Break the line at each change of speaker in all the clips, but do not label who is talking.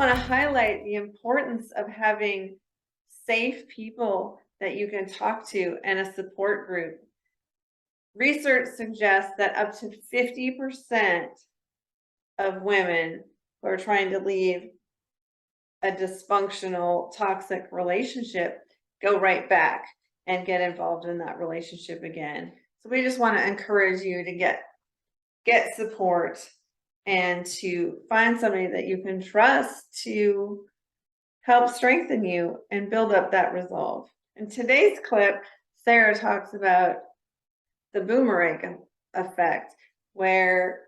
want to highlight the importance of having safe people that you can talk to and a support group. Research suggests that up to 50% of women who are trying to leave a dysfunctional, toxic relationship go right back and get involved in that relationship again. So we just want to encourage you to get support and to find somebody that you can trust to help strengthen you and build up that resolve. In today's clip, Sarah talks about the boomerang effect, where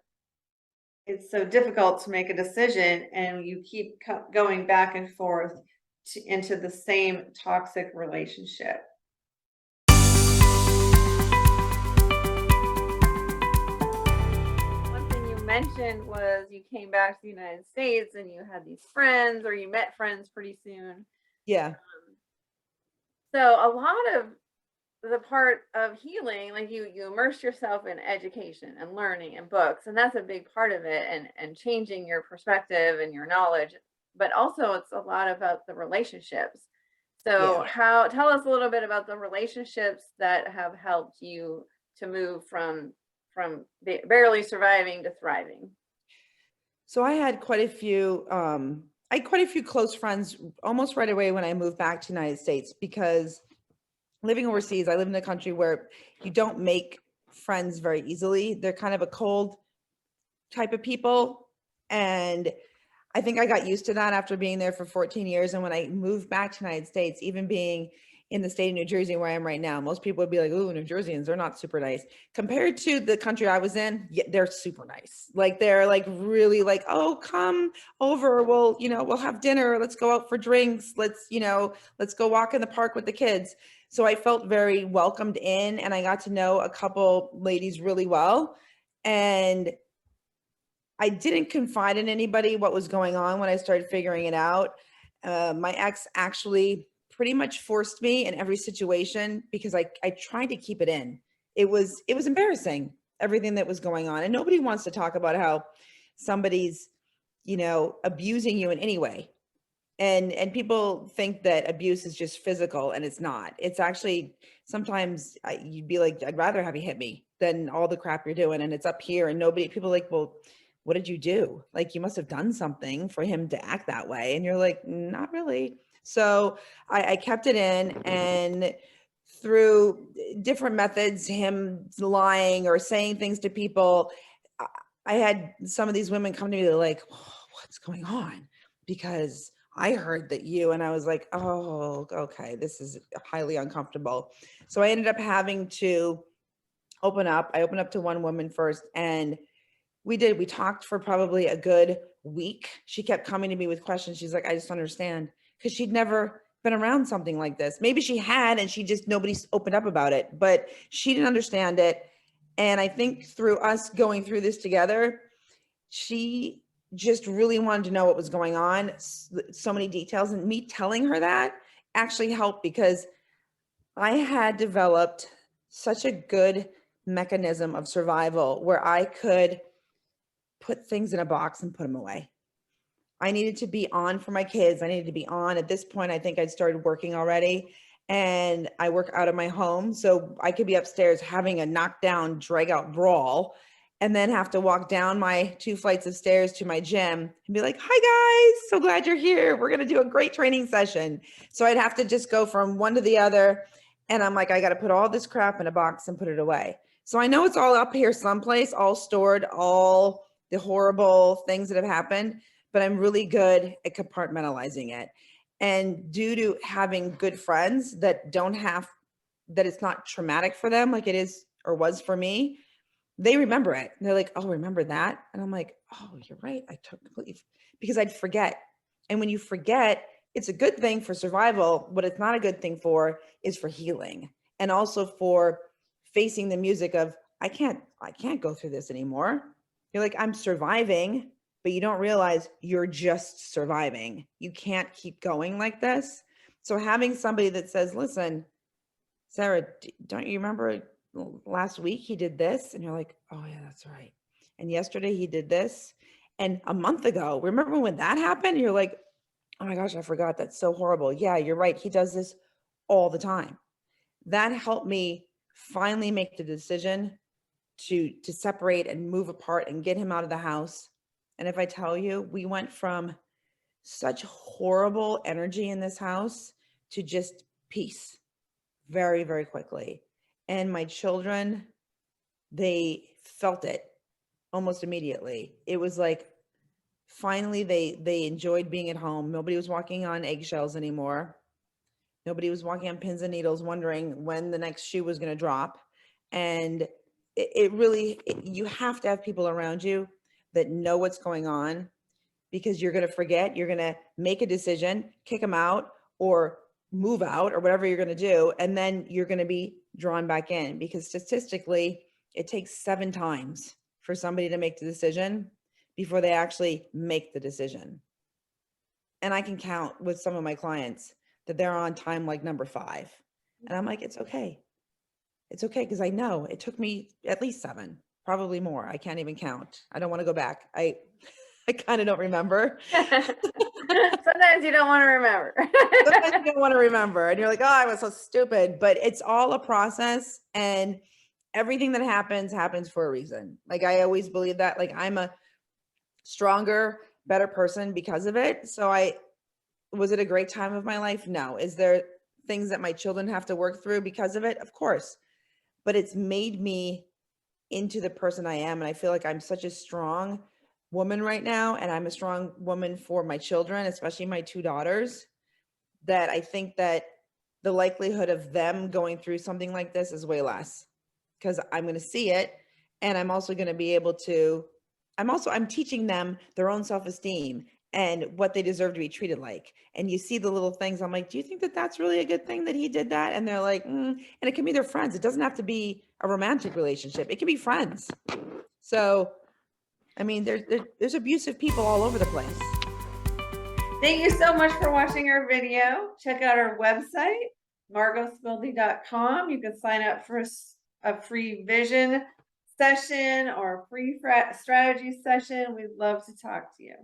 it's so difficult to make a decision and you keep going back and forth into the same toxic relationship. One thing you mentioned was you came back to the United States and you had these friends, or you met friends pretty soon.
Yeah.
So a lot of the part of healing, like you immerse yourself in education and learning and books, and that's a big part of it, and changing your perspective and your knowledge, but also it's a lot about the relationships. So tell us a little bit about the relationships that have helped you to move from barely surviving to thriving.
So I had quite a few close friends almost right away when I moved back to the United States, because living overseas, I live in a country where you don't make friends very easily. They're kind of a cold type of people. And I think I got used to that after being there for 14 years. And when I moved back to the United States, even being in the state of New Jersey where I am right now, most people would be like, "Ooh, New Jerseyans, they're not super nice." Compared to the country I was in, yeah, they're super nice. Like they're like really like, "Oh, come over. We'll have dinner. Let's go out for drinks. Let's go walk in the park with the kids." So I felt very welcomed in, and I got to know a couple ladies really well. And I didn't confide in anybody what was going on when I started figuring it out. My ex actually pretty much forced me in every situation, because I tried to keep it in. It was embarrassing, everything that was going on. And nobody wants to talk about how somebody's, abusing you in any way. And people think that abuse is just physical, and it's not. It's actually sometimes you'd be like, "I'd rather have you hit me than all the crap you're doing." And it's up here, and people are like, "Well, what did you do? Like, you must have done something for him to act that way." And you're like, "Not really." So I kept it in, and through different methods, him lying or saying things to people, I had some of these women come to me, they're like, "What's going on? Because I heard that you," and I was like, "Oh, okay, this is highly uncomfortable." So I ended up having to open up. I opened up to one woman first, and we talked for probably a good week. She kept coming to me with questions. She's like, "I just don't understand," because she'd never been around something like this. Maybe she had, and nobody's opened up about it, but she didn't understand it. And I think through us going through this together, she just really wanted to know what was going on, so many details, and me telling her that actually helped, because I had developed such a good mechanism of survival where I could put things in a box and put them away. I needed to be on for my kids. I needed to be on. At this point, I think I'd started working already, and I work out of my home. So I could be upstairs having a knockdown, drag out brawl, and then have to walk down my 2 flights of stairs to my gym and be like, "Hi guys, so glad you're here. We're going to do a great training session." So I'd have to just go from one to the other. And I'm like, I got to put all this crap in a box and put it away. So I know it's all up here someplace, all stored, all the horrible things that have happened, but I'm really good at compartmentalizing it. And due to having good friends that it's not traumatic for them like it is or was for me, they remember it. They're like, "Oh, remember that?" And I'm like, "Oh, you're right. I totally," because I'd forget. And when you forget, it's a good thing for survival. What it's not a good thing for is for healing, and also for facing the music of, I can't go through this anymore. You're like, "I'm surviving," but you don't realize you're just surviving. You can't keep going like this. So having somebody that says, "Listen, Sarah, don't you remember last week he did this?" And you're like, "Oh yeah, that's right. And yesterday he did this. And a month ago, remember when that happened?" You're like, Oh my gosh, I forgot. That's so horrible. Yeah, you're right. He does this all the time. That helped me finally make the decision to separate and move apart and get him out of the house. And if I tell you, we went from such horrible energy in this house to just peace very, very quickly. And my children, they felt it almost immediately. It was like finally they enjoyed being at home. Nobody was walking on eggshells anymore. Nobody was walking on pins and needles wondering when the next shoe was going to drop. And it really, you have to have people around you that know what's going on, because you're going to forget, you're going to make a decision, kick them out or move out or whatever you're going to do. And then you're going to be drawn back in, because statistically, it takes 7 times for somebody to make the decision before they actually make the decision. And I can count with some of my clients that they're on time like number 5. And I'm like, it's okay. It's okay, because I know it took me at least 7, probably more. I can't even count. I don't want to go back. I kind of don't remember.
Sometimes you don't want to remember.
Sometimes you don't want to remember and you're like, oh, I was so stupid. But it's all a process, and everything that happens for a reason. Like, I always believe that. Like, I'm a stronger, better person because of it. So was it a great time of my life? No. Is there things that my children have to work through because of it? Of course. But it's made me into the person I am. And I feel like I'm such a strong woman right now. And I'm a strong woman for my children, especially my 2 daughters, that I think that the likelihood of them going through something like this is way less, because I'm going to see it. And I'm also going to be able to, I'm teaching them their own self-esteem and what they deserve to be treated like. And you see the little things. I'm like, do you think that that's really a good thing that he did that? And they're like, and it can be their friends. It doesn't have to be a romantic relationship. It can be friends. So, I mean, there's abusive people all over the place.
Thank you so much for watching our video. Check out our website, margotspildy.com. You can sign up for a free vision session or a free strategy session. We'd love to talk to you.